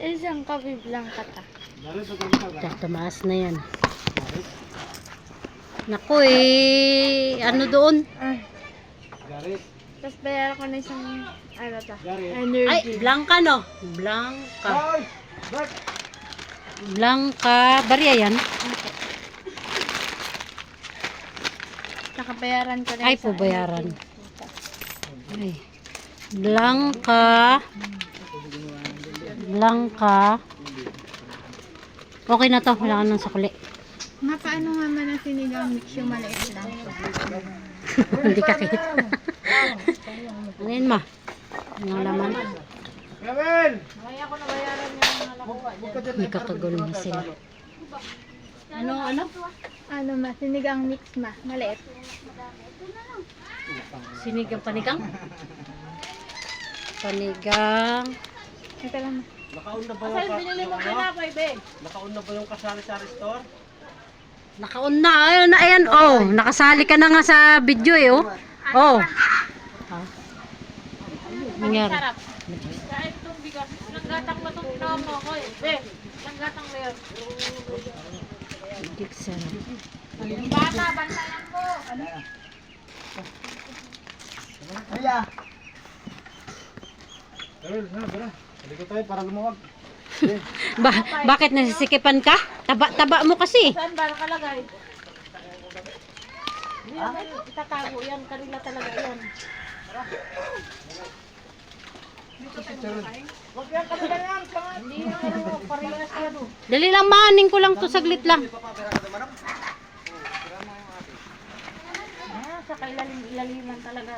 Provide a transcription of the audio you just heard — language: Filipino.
Isang kape blanca ta. Tumaas na yan. Naku ano doon? Tapos bayaran ko na isang ano ta. Ay, Energy. Blanca no? Blanca. Blanca. Barya yan? Nakabayaran ko na Ay, isang pubayaran. energy. Ay. Blanca. Blanca. Okay na to. Wala ka ng sukli. Paano nga man ang sinigang mix yung maliit lang? Hindi ka kita. Ano yun ma? Ang laman. Kaya ko nabayaran yung nakuha dyan. Hindi kakagulong sila. Ano? Ano ma? Sinigang mix ma? Maliit. Sinigang panigang? Panigang. Ito lang ma. Nakaon na ba Asal binili mo tinapay, be? Nakaon na ba yung kasari-sari store? Nakaon na. Ayan. Oh, nakasali ka na nga sa video eh. Oh. Oh. Nangyari. Sarap. Kahit itong bigas. Langgatang mo itong promo ko eh. Be, langgatang mo yun. Dixon. Yung bata, bantayan mo. Halika tayo para lumawag. Bakit nasisikipan ka? Taba mo kasi. Saan ba nakalagay? Hindi naman itatago yan. Kanila talaga yan. Huwag yan kanila yan. Hindi yan. Parehas yan. Dali lang, maning ko lang to saglit lang. Sa kailalim-ilaliman talaga.